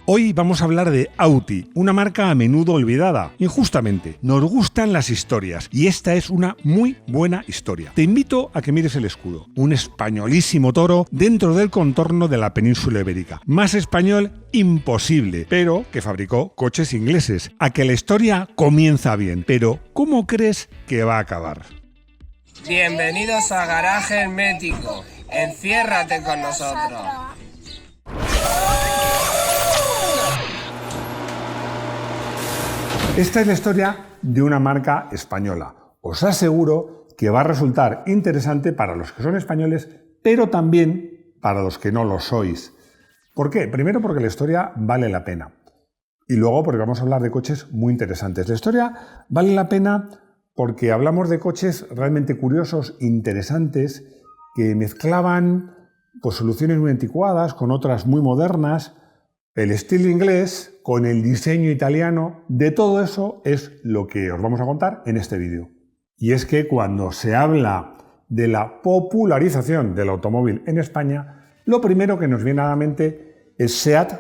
Hoy vamos a hablar de Audi, una marca a menudo olvidada, injustamente. Nos gustan las historias y esta es una muy buena historia. Te invito a que mires el escudo, un españolísimo toro dentro del contorno de la península ibérica. Más español imposible, pero que fabricó coches ingleses. A que la historia comienza bien, pero ¿cómo crees que va a acabar? Bienvenidos a Garaje Hermético. Enciérrate con nosotros. Esta es la historia de una marca española. Os aseguro que va a resultar interesante para los que son españoles, pero también para los que no lo sois. ¿Por qué? Primero porque la historia vale la pena. Y luego porque vamos a hablar de coches muy interesantes. La historia vale la pena porque hablamos de coches realmente curiosos, interesantes, que mezclaban soluciones muy anticuadas con otras muy modernas, el estilo inglés con el diseño italiano. De todo eso es lo que os vamos a contar en este vídeo. Y es que cuando se habla de la popularización del automóvil en España, lo primero que nos viene a la mente es SEAT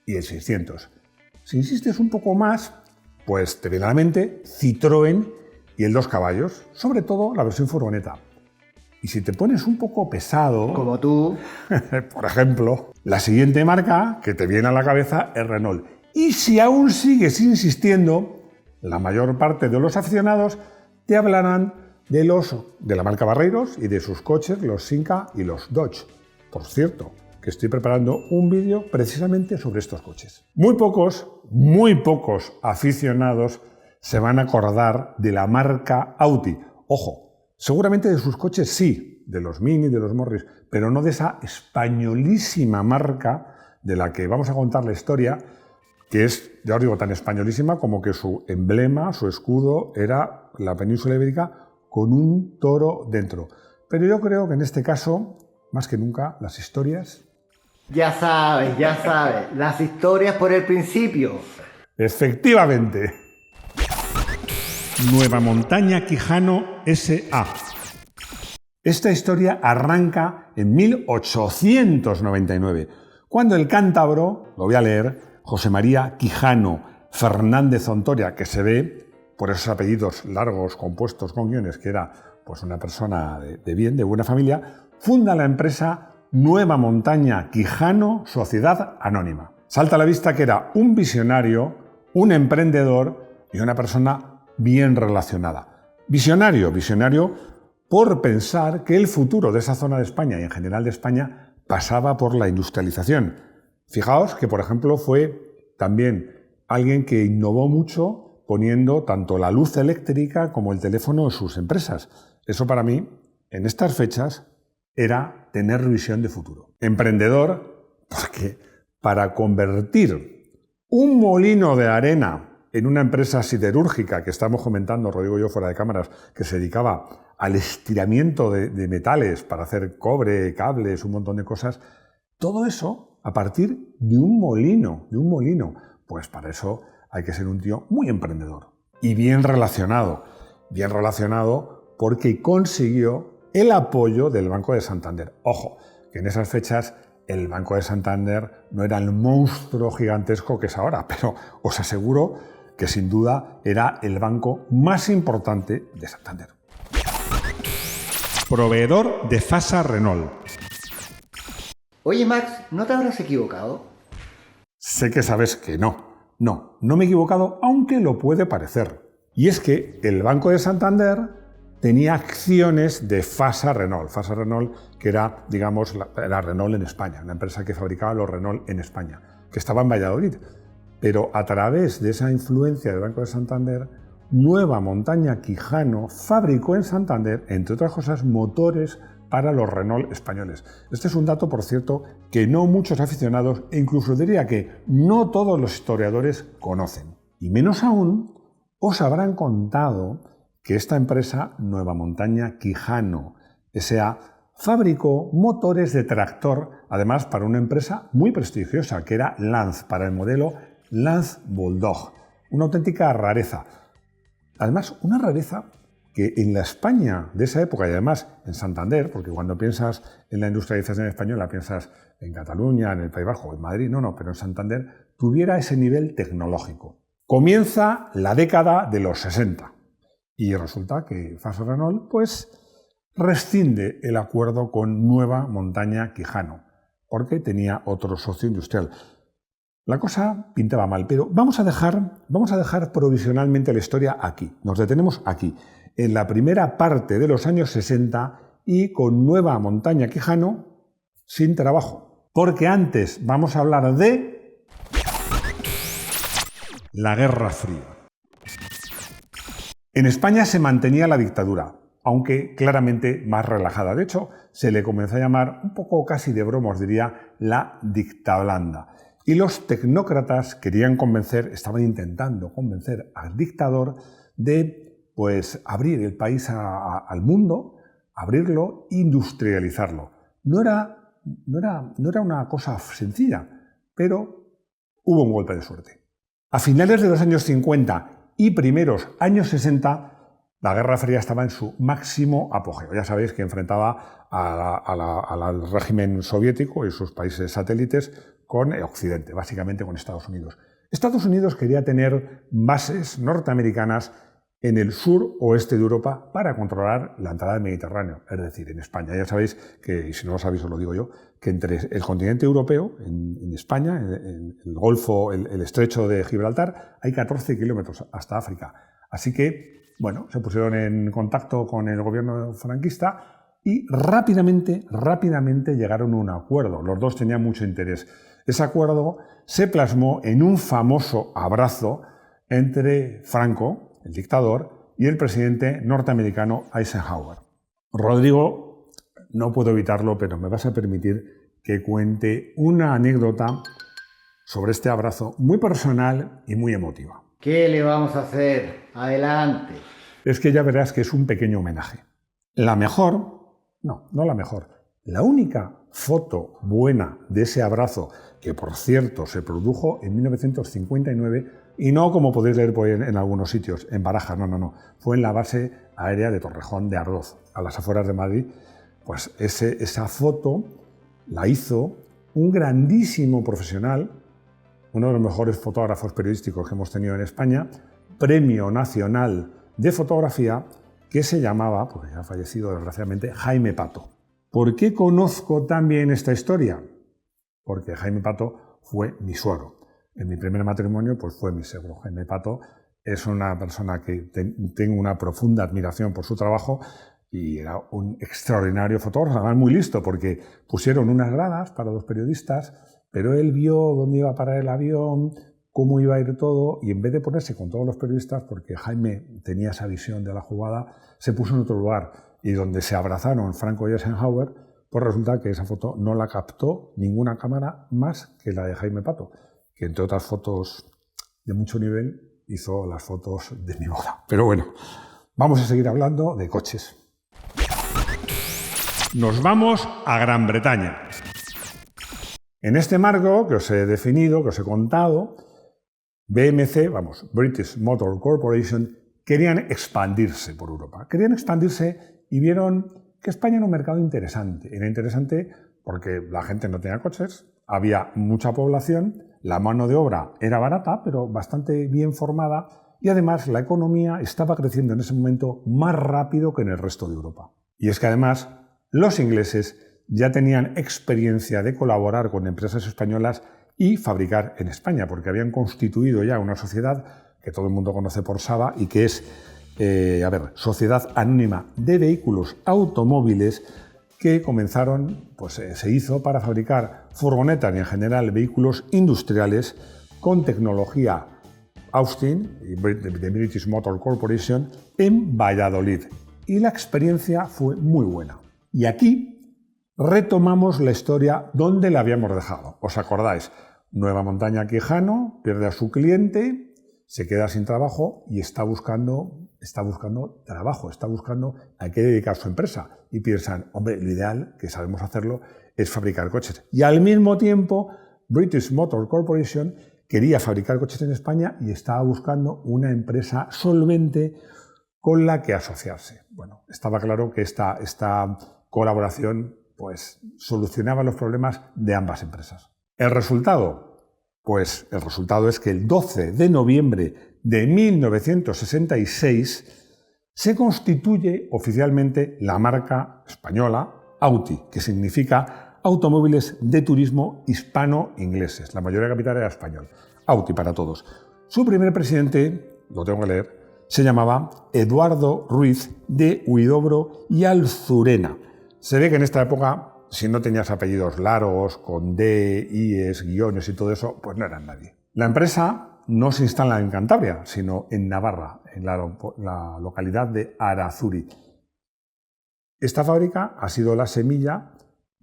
y el 600. Si insistes un poco más, pues te viene a la mente Citroën y el 2 caballos, sobre todo la versión furgoneta. Y si te pones un poco pesado, como tú, por ejemplo, la siguiente marca que te viene a la cabeza es Renault. Y si aún sigues insistiendo, la mayor parte de los aficionados te hablarán de la marca Barreiros y de sus coches, los Simca y los Dodge. Por cierto, que estoy preparando un vídeo precisamente sobre estos coches. Muy pocos aficionados se van a acordar de la marca Audi. Ojo, seguramente de sus coches sí, de los Mini, de los Morris, pero no de esa españolísima marca de la que vamos a contar la historia, que es, ya os digo, tan españolísima como que su emblema, su escudo, era la península ibérica con un toro dentro. Pero yo creo que en este caso, más que nunca, las historias... Ya sabes, las historias por el principio. Efectivamente. Nueva Montaña Quijano S.A. Esta historia arranca en 1899, cuando el cántabro, lo voy a leer, José María Quijano Fernández Hontoria, que se ve por esos apellidos largos compuestos con guiones, que era una persona de bien, de buena familia, funda la empresa Nueva Montaña Quijano Sociedad Anónima. Salta a la vista que era un visionario, un emprendedor y una persona bien relacionada. Visionario por pensar que el futuro de esa zona de España y en general de España pasaba por la industrialización. Fijaos que, por ejemplo, fue también alguien que innovó mucho poniendo tanto la luz eléctrica como el teléfono en sus empresas. Eso para mí, en estas fechas, era tener visión de futuro. Emprendedor, porque para convertir un molino de arena en una empresa siderúrgica que estamos comentando, Rodrigo y yo fuera de cámaras, que se dedicaba al estiramiento de metales para hacer cobre, cables, un montón de cosas, todo eso a partir de un molino. Pues para eso hay que ser un tío muy emprendedor y bien relacionado porque consiguió el apoyo del Banco de Santander. Ojo, que en esas fechas el Banco de Santander no era el monstruo gigantesco que es ahora, pero os aseguro que sin duda era el banco más importante de Santander. Proveedor de FASA Renault. Oye, Max, ¿no te habrás equivocado? Sé que sabes que no me he equivocado, aunque lo puede parecer. Y es que el Banco de Santander tenía acciones de FASA Renault. FASA Renault, que era, digamos, la Renault en España, la empresa que fabricaba los Renault en España, que estaba en Valladolid. Pero a través de esa influencia del Banco de Santander, Nueva Montaña Quijano fabricó en Santander, entre otras cosas, motores para los Renault españoles. Este es un dato, por cierto, que no muchos aficionados, e incluso diría que no todos los historiadores conocen. Y menos aún, os habrán contado que esta empresa, Nueva Montaña Quijano S.A., fabricó motores de tractor, además para una empresa muy prestigiosa, que era Lanz, para el modelo Lanz Bulldog. Una auténtica rareza. Además, una rareza que en la España de esa época, y además en Santander, porque cuando piensas en la industrialización española piensas en Cataluña, en el País Vasco, en Madrid, no, pero en Santander, tuviera ese nivel tecnológico. Comienza la década de los 60 y resulta que Fasa Renault pues rescinde el acuerdo con Nueva Montaña Quijano porque tenía otro socio industrial. La cosa pintaba mal, pero vamos a dejar provisionalmente la historia aquí. Nos detenemos aquí, en la primera parte de los años 60 y con Nueva Montaña Quijano sin trabajo. Porque antes vamos a hablar de la Guerra Fría. En España se mantenía la dictadura, aunque claramente más relajada. De hecho, se le comenzó a llamar, un poco casi de broma, os diría, la dictablanda. Y los tecnócratas estaban intentando convencer al dictador de pues, abrir el país al mundo, abrirlo, industrializarlo. No era una cosa sencilla, pero hubo un golpe de suerte. A finales de los años 50 y primeros años 60, la Guerra Fría estaba en su máximo apogeo. Ya sabéis que enfrentaba al régimen soviético y sus países satélites con Occidente, básicamente con Estados Unidos. Estados Unidos quería tener bases norteamericanas en el sur-oeste de Europa para controlar la entrada del Mediterráneo, es decir, en España. Ya sabéis que, y si no lo sabéis os lo digo yo, que entre el continente europeo, en España, en el Golfo, el estrecho de Gibraltar, hay 14 kilómetros hasta África. Así que, bueno, se pusieron en contacto con el gobierno franquista y rápidamente llegaron a un acuerdo. Los dos tenían mucho interés. Ese acuerdo se plasmó en un famoso abrazo entre Franco, el dictador, y el presidente norteamericano Eisenhower. Rodrigo, no puedo evitarlo, pero me vas a permitir que cuente una anécdota sobre este abrazo muy personal y muy emotiva. ¿Qué le vamos a hacer? Adelante. Es que ya verás que es un pequeño homenaje. La única foto buena de ese abrazo, que por cierto se produjo en 1959, y no como podéis leer por ahí en algunos sitios, en Barajas, no, fue en la base aérea de Torrejón de Ardoz, a las afueras de Madrid. Pues esa foto la hizo un grandísimo profesional, uno de los mejores fotógrafos periodísticos que hemos tenido en España, Premio Nacional de Fotografía, que se llamaba, porque ya ha fallecido desgraciadamente, Jaime Pato. ¿Por qué conozco tan bien esta historia? Porque Jaime Pato fue mi suegro. En mi primer matrimonio pues fue mi suegro. Jaime Pato es una persona que tengo una profunda admiración por su trabajo y era un extraordinario fotógrafo, además muy listo, porque pusieron unas gradas para los periodistas, pero él vio dónde iba a parar el avión, cómo iba a ir todo, y en vez de ponerse con todos los periodistas, porque Jaime tenía esa visión de la jugada, se puso en otro lugar. Y donde se abrazaron Franco y Eisenhower, pues resulta que esa foto no la captó ninguna cámara más que la de Jaime Pato, que entre otras fotos de mucho nivel hizo las fotos de mi boda. Pero bueno, vamos a seguir hablando de coches. Nos vamos a Gran Bretaña. En este marco que os he definido, que os he contado, BMC, British Motor Corporation, querían expandirse por Europa. Querían expandirse y vieron que España era un mercado interesante. Era interesante porque la gente no tenía coches, había mucha población, la mano de obra era barata, pero bastante bien formada, y además la economía estaba creciendo en ese momento más rápido que en el resto de Europa. Y es que además los ingleses ya tenían experiencia de colaborar con empresas españolas y fabricar en España, porque habían constituido ya una sociedad que todo el mundo conoce por SABA y que es Sociedad Anónima de Vehículos Automóviles, que se hizo para fabricar furgonetas y en general vehículos industriales con tecnología Austin, de British Motor Corporation, en Valladolid. Y la experiencia fue muy buena. Y aquí retomamos la historia donde la habíamos dejado. ¿Os acordáis? Nueva Montaña Quijano pierde a su cliente, se queda sin trabajo y está buscando trabajo, está buscando a qué dedicar su empresa. Y piensan, hombre, lo ideal, que sabemos hacerlo, es fabricar coches. Y al mismo tiempo, British Motor Corporation quería fabricar coches en España y estaba buscando una empresa solvente con la que asociarse. Bueno, estaba claro que esta colaboración pues solucionaba los problemas de ambas empresas. ¿El resultado? Pues el resultado es que el 12 de noviembre de 1966 se constituye oficialmente la marca española Auti, que significa Automóviles de Turismo Hispano-Ingleses. La mayoría capital era español. Auti para todos. Su primer presidente, lo tengo que leer, se llamaba Eduardo Ruiz de Huidobro y Alzurena. Se ve que en esta época, si no tenías apellidos largos, con D, IES, guiones y todo eso, pues no eran nadie. La empresa no se instala en Cantabria, sino en Navarra, en la localidad de Arazuri. Esta fábrica ha sido la semilla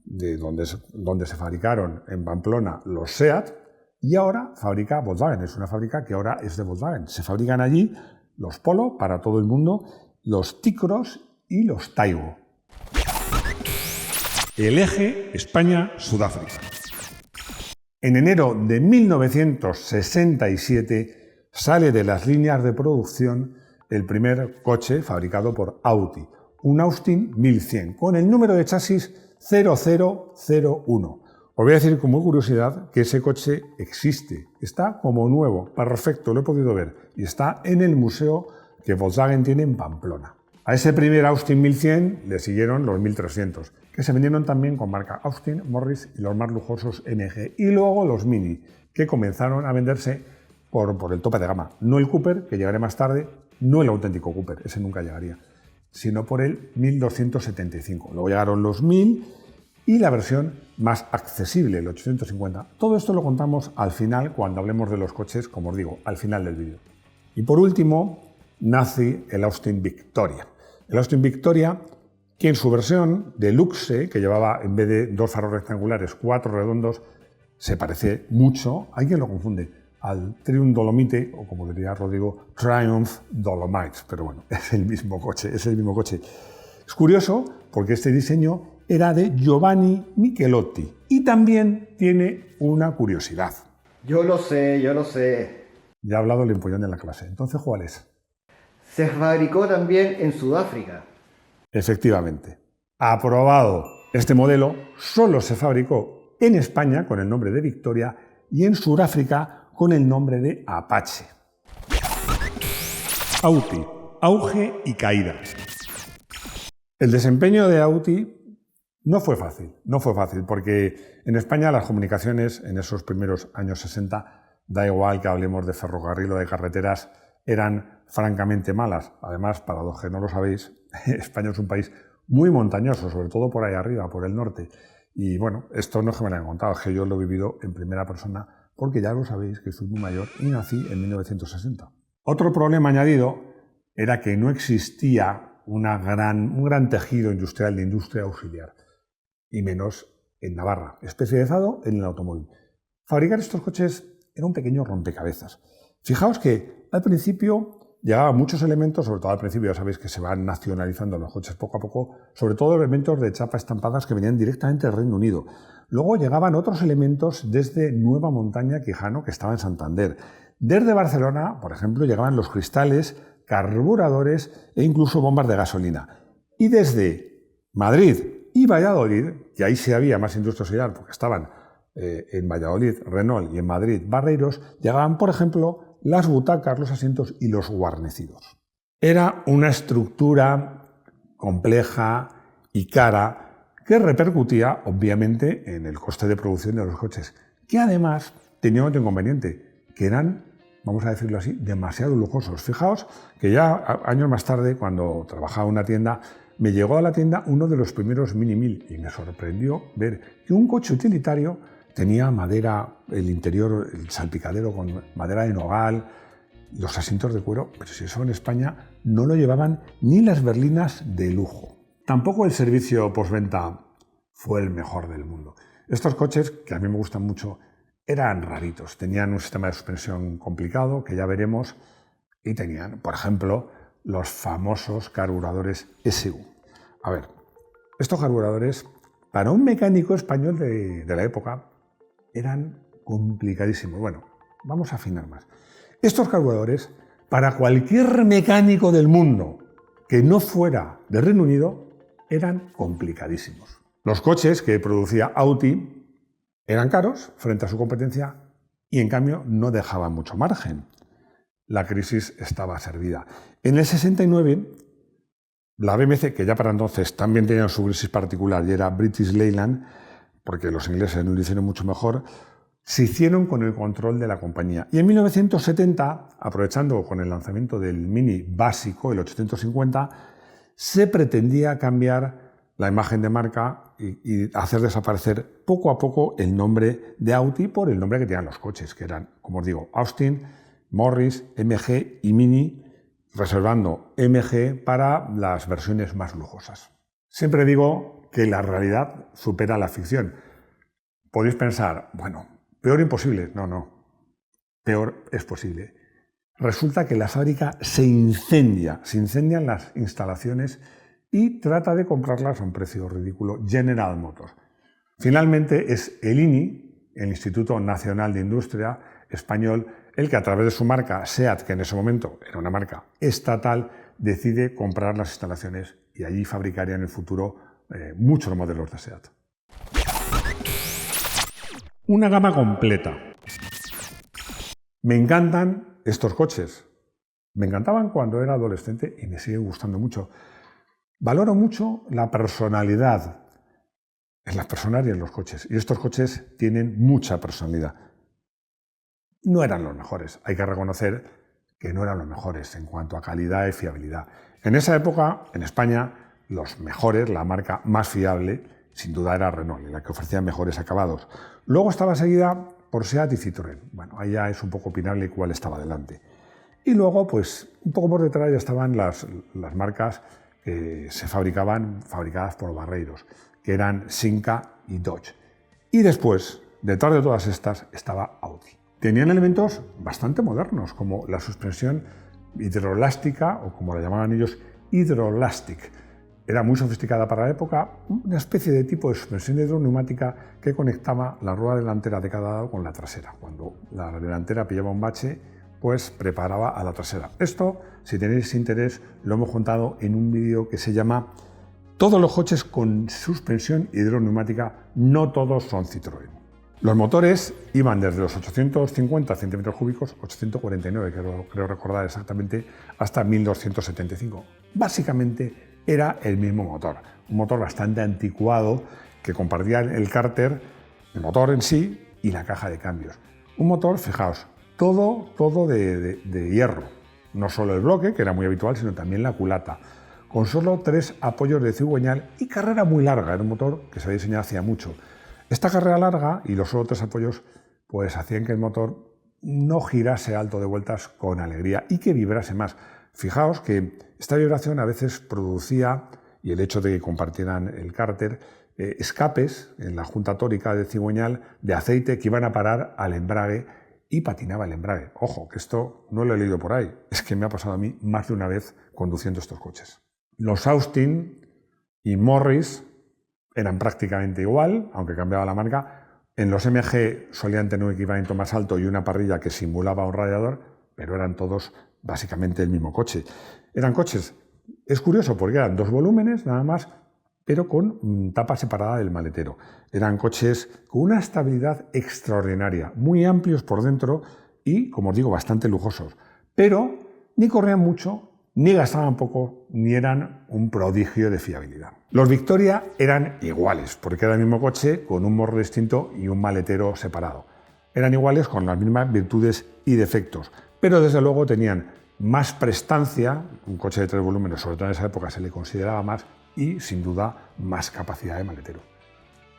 de donde se fabricaron en Pamplona los SEAT y ahora fabrica Volkswagen. Es una fábrica que ahora es de Volkswagen. Se fabrican allí los Polo para todo el mundo, los T-Cross y los Taigo. El eje España-Sudáfrica. En enero de 1967 sale de las líneas de producción el primer coche fabricado por Auti, un Austin 1100, con el número de chasis 0001. Os voy a decir como curiosidad que ese coche existe, está como nuevo, perfecto, lo he podido ver, y está en el museo que Volkswagen tiene en Pamplona. A ese primer Austin 1100 le siguieron los 1300, que se vendieron también con marca Austin, Morris y los más lujosos MG, y luego los Mini, que comenzaron a venderse por el tope de gama. No el Cooper, que llegaré más tarde, no el auténtico Cooper, ese nunca llegaría, sino por el 1275. Luego llegaron los 1000 y la versión más accesible, el 850. Todo esto lo contamos al final, cuando hablemos de los coches, como os digo, al final del vídeo. Y por último, nace el Austin Victoria. El Austin Victoria, que en su versión deluxe, que llevaba en vez de 2 faros rectangulares, 4 redondos, se parece mucho, hay quien lo confunde, al Triumph Dolomite, o como diría Rodrigo, Triumph Dolomites, pero bueno, es el mismo coche, Es curioso porque este diseño era de Giovanni Michelotti y también tiene una curiosidad. Yo lo sé. Ya ha hablado el empollón en la clase, entonces ¿cuál es? Se fabricó también en Sudáfrica. Efectivamente, aprobado. Este modelo solo se fabricó en España con el nombre de Victoria y en Sudáfrica con el nombre de Apache. Auti, auge y caída. El desempeño de Auti no fue fácil porque en España las comunicaciones en esos primeros años 60, da igual que hablemos de ferrocarril o de carreteras, eran francamente malas. Además, para los que no lo sabéis, España es un país muy montañoso, sobre todo por ahí arriba, por el norte. Y bueno, esto no es que me lo hayan contado, es que yo lo he vivido en primera persona, porque ya lo sabéis que soy muy mayor y nací en 1960. Otro problema añadido era que no existía un gran tejido industrial de industria auxiliar, y menos en Navarra, especializado en el automóvil. Fabricar estos coches era un pequeño rompecabezas. Fijaos que al principio llegaban muchos elementos, sobre todo al principio, ya sabéis que se van nacionalizando los coches poco a poco, sobre todo elementos de chapa estampadas que venían directamente del Reino Unido. Luego llegaban otros elementos desde Nueva Montaña, Quijano, que estaba en Santander. Desde Barcelona, por ejemplo, llegaban los cristales, carburadores e incluso bombas de gasolina. Y desde Madrid y Valladolid, que ahí sí había más industria auxiliar, porque estaban en Valladolid Renault y en Madrid Barreiros, llegaban, por ejemplo, las butacas, los asientos y los guarnecidos. Era una estructura compleja y cara que repercutía, obviamente, en el coste de producción de los coches, que además tenía otro inconveniente, que eran, vamos a decirlo así, demasiado lujosos. Fijaos que ya años más tarde, cuando trabajaba en una tienda, me llegó a la tienda uno de los primeros Mini 1000 y me sorprendió ver que un coche utilitario tenía madera, el interior, el salpicadero con madera de nogal, los asientos de cuero, pero si eso en España no lo llevaban ni las berlinas de lujo. Tampoco el servicio postventa fue el mejor del mundo. Estos coches, que a mí me gustan mucho, eran raritos. Tenían un sistema de suspensión complicado, que ya veremos, y tenían, por ejemplo, los famosos carburadores SU. A ver, estos carburadores, para un mecánico español de la época, eran complicadísimos. Bueno, vamos a afinar más. Estos carburadores, para cualquier mecánico del mundo que no fuera de Reino Unido, eran complicadísimos. Los coches que producía Audi eran caros frente a su competencia y en cambio no dejaban mucho margen. La crisis estaba servida. En el 69, la BMC, que ya para entonces también tenía su crisis particular y era British Leyland, porque los ingleses lo hicieron mucho mejor, se hicieron con el control de la compañía. Y en 1970, aprovechando con el lanzamiento del Mini básico, el 850, se pretendía cambiar la imagen de marca y hacer desaparecer poco a poco el nombre de Audi por el nombre que tenían los coches, que eran, como os digo, Austin, Morris, MG y Mini, reservando MG para las versiones más lujosas. Siempre digo que la realidad supera la ficción. Podéis pensar, bueno, peor imposible. No. Peor es posible. Resulta que la fábrica se incendian las instalaciones y trata de comprarlas a un precio ridículo General Motors. Finalmente es el INI, el Instituto Nacional de Industria español, el que a través de su marca SEAT, que en ese momento era una marca estatal, decide comprar las instalaciones y allí fabricaría en el futuro muchos modelos de SEAT. Una gama completa. Me encantan estos coches. Me encantaban cuando era adolescente y me sigue gustando mucho. Valoro mucho la personalidad en las personas y en los coches. Y estos coches tienen mucha personalidad. No eran los mejores. Hay que reconocer que no eran los mejores en cuanto a calidad y fiabilidad. En esa época, en España, los mejores, la marca más fiable, sin duda era Renault, la que ofrecía mejores acabados. Luego estaba seguida por SEAT y Citroën. Bueno, ahí ya es un poco opinable cuál estaba delante. Y luego, pues, un poco por detrás ya estaban las marcas que se fabricadas por Barreiros, que eran Simca y Dodge. Y después, detrás de todas estas, estaba Audi. Tenían elementos bastante modernos, como la suspensión hidroelástica, o como la llamaban ellos, hidrolastic. Era muy sofisticada para la época, una especie de tipo de suspensión hidroneumática que conectaba la rueda delantera de cada lado con la trasera. Cuando la delantera pillaba un bache, pues preparaba a la trasera. Esto, si tenéis interés, lo hemos contado en un vídeo que se llama Todos los coches con suspensión hidroneumática, no todos son Citroën. Los motores iban desde los 850 centímetros cúbicos, 849 creo recordar exactamente, hasta 1275. Básicamente era el mismo motor, un motor bastante anticuado que compartía el cárter, el motor en sí y la caja de cambios. Un motor, fijaos, todo de hierro, no solo el bloque, que era muy habitual, sino también la culata, con solo 3 apoyos de cigüeñal y carrera muy larga. Era un motor que se había diseñado hacía mucho. Esta carrera larga y los solo 3 apoyos pues hacían que el motor no girase alto de vueltas con alegría y que vibrase más. Fijaos que esta vibración a veces producía, y el hecho de que compartieran el cárter, escapes en la junta tórica de cigüeñal de aceite que iban a parar al embrague y patinaba el embrague. Ojo, que esto no lo he leído por ahí, es que me ha pasado a mí más de una vez conduciendo estos coches. Los Austin y Morris eran prácticamente igual, aunque cambiaba la marca. En los MG solían tener un equipamiento más alto y una parrilla que simulaba un radiador, pero eran todos básicamente el mismo coche. Eran coches, es curioso porque eran 2 volúmenes nada más, pero con tapa separada del maletero. Eran coches con una estabilidad extraordinaria, muy amplios por dentro y, como os digo, bastante lujosos. Pero ni corrían mucho, ni gastaban poco, ni eran un prodigio de fiabilidad. Los Victoria eran iguales, porque era el mismo coche con un morro distinto y un maletero separado. Eran iguales con las mismas virtudes y defectos, pero desde luego tenían más prestancia, un coche de 3 volúmenes, sobre todo en esa época se le consideraba más, y sin duda más capacidad de maletero.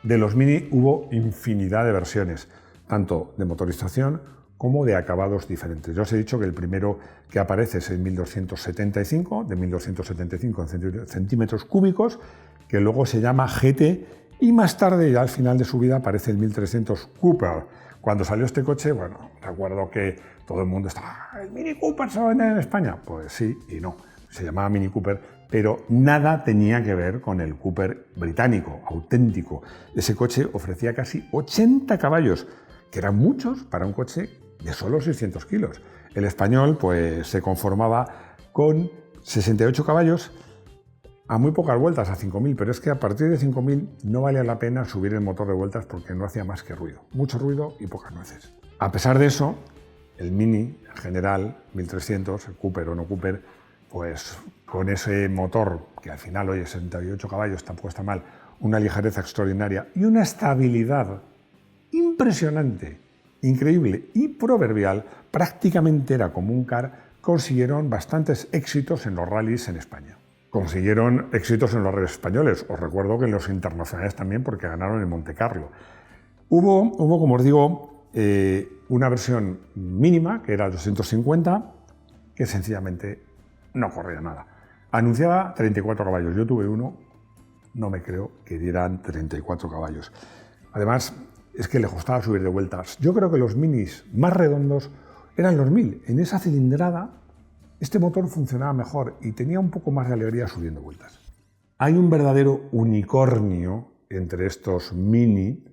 De los Mini hubo infinidad de versiones, tanto de motorización como de acabados diferentes. Ya os he dicho que el primero que aparece es el 1275, de 1275 en centímetros cúbicos, que luego se llama GT, y más tarde, ya al final de su vida, aparece el 1300 Cooper. Cuando salió este coche, bueno, recuerdo que todo el mundo estaba, ¿el Mini Cooper se va a vender en España? Pues sí y no, se llamaba Mini Cooper, pero nada tenía que ver con el Cooper británico, auténtico. Ese coche ofrecía casi 80 caballos, que eran muchos para un coche de solo 600 kilos. El español pues se conformaba con 68 caballos a muy pocas vueltas, a 5.000, pero es que a partir de 5.000 no valía la pena subir el motor de vueltas porque no hacía más que ruido. Mucho ruido y pocas nueces. A pesar de eso, el Mini en general, 1300, el Cooper o no Cooper, pues con ese motor que al final, oye, 68 caballos, tampoco está mal, una ligereza extraordinaria y una estabilidad impresionante, increíble y proverbial, prácticamente era como un car, consiguieron bastantes éxitos en los rallies en España. Consiguieron éxitos en los rallies españoles, os recuerdo que en los internacionales también, porque ganaron en Monte Carlo. Hubo, como os digo, una versión mínima, que era el 250, que sencillamente no corría nada. Anunciaba 34 caballos, yo tuve uno, no me creo que dieran 34 caballos. Además, es que le costaba subir de vueltas. Yo creo que los Minis más redondos eran los 1000. En esa cilindrada, este motor funcionaba mejor y tenía un poco más de alegría subiendo vueltas. Hay un verdadero unicornio entre estos Mini,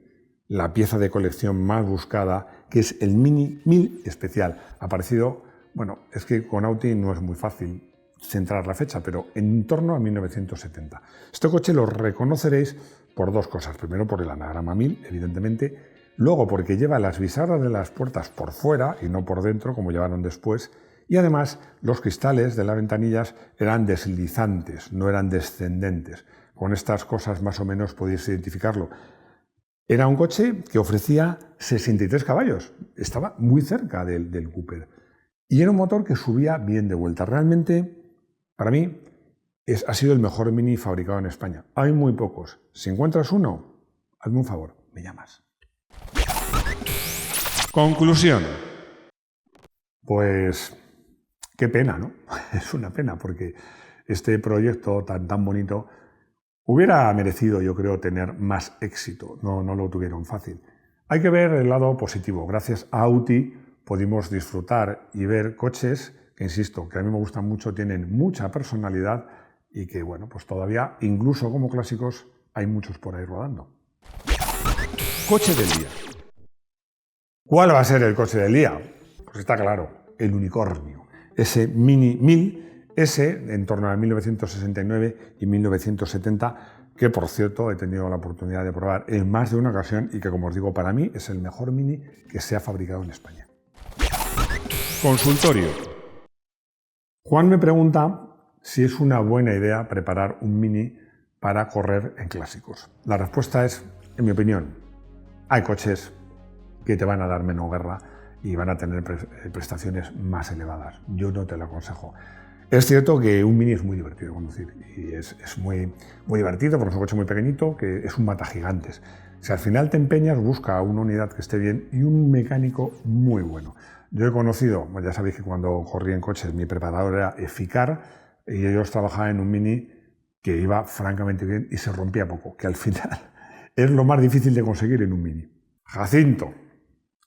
la pieza de colección más buscada, que es el Mini 1000 especial. Aparecido, bueno, es que con Audi no es muy fácil centrar la fecha, pero en torno a 1970. Este coche lo reconoceréis por dos cosas. Primero, por el anagrama 1000, evidentemente. Luego, porque lleva las bisagras de las puertas por fuera y no por dentro, como llevaron después. Y además, los cristales de las ventanillas eran deslizantes, no eran descendentes. Con estas cosas más o menos podéis identificarlo. Era un coche que ofrecía 63 caballos. Estaba muy cerca del Cooper. Y era un motor que subía bien de vuelta. Realmente, para mí, ha sido el mejor Mini fabricado en España. Hay muy pocos. Si encuentras uno, hazme un favor, me llamas. Conclusión. Pues qué pena, ¿no? Es una pena porque este proyecto tan bonito hubiera merecido, yo creo, tener más éxito. No lo tuvieron fácil. Hay que ver el lado positivo. Gracias a Audi pudimos disfrutar y ver coches que, insisto, que a mí me gustan mucho, tienen mucha personalidad y que, bueno, pues todavía, incluso como clásicos, hay muchos por ahí rodando. Coche del día. ¿Cuál va a ser el coche del día? Pues está claro, el unicornio. Ese Mini 1000, ese en torno a 1969 y 1970, que por cierto he tenido la oportunidad de probar en más de una ocasión y que, como os digo, para mí es el mejor Mini que se ha fabricado en España. Consultorio. Juan me pregunta si es una buena idea preparar un Mini para correr en clásicos. La respuesta es, en mi opinión, hay coches que te van a dar menos guerra y van a tener prestaciones más elevadas. Yo no te lo aconsejo. Es cierto que un Mini es muy divertido conducir y es muy divertido porque es un coche muy pequeñito que es un matagigantes. Si al final te empeñas, busca una unidad que esté bien y un mecánico muy bueno. Yo he conocido, ya sabéis que cuando corrí en coches mi preparador era Eficar y ellos trabajaban en un Mini que iba francamente bien y se rompía poco, que al final es lo más difícil de conseguir en un Mini. Jacinto.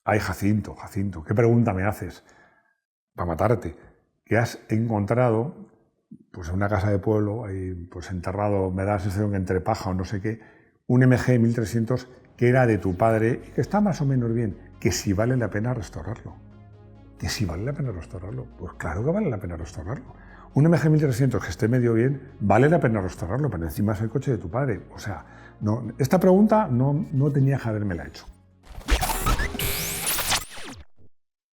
Ay, Jacinto, ¿qué pregunta me haces? Para matarte. Que has encontrado, pues en una casa de pueblo, ahí, pues enterrado, me da la sensación que entre paja o no sé qué, un MG 1300 que era de tu padre y que está más o menos bien, que si vale la pena restaurarlo. ¿Que si vale la pena restaurarlo? Pues claro que vale la pena restaurarlo. Un MG 1300 que esté medio bien, vale la pena restaurarlo, pero encima es el coche de tu padre. O sea, no, esta pregunta no tenía que habérmela hecho.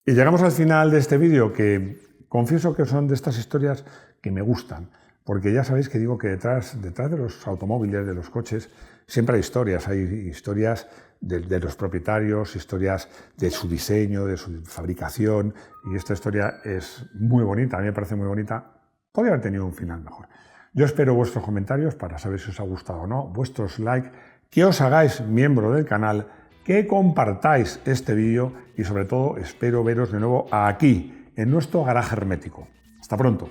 Y llegamos al final de este vídeo, que confieso que son de estas historias que me gustan, porque ya sabéis que digo que detrás de los automóviles, de los coches, siempre hay historias de los propietarios, historias de su diseño, de su fabricación, y esta historia es muy bonita, a mí me parece muy bonita, podría haber tenido un final mejor. Yo espero vuestros comentarios para saber si os ha gustado o no, vuestros likes, que os hagáis miembro del canal, que compartáis este vídeo y sobre todo espero veros de nuevo aquí, en nuestro garaje hermético. Hasta pronto.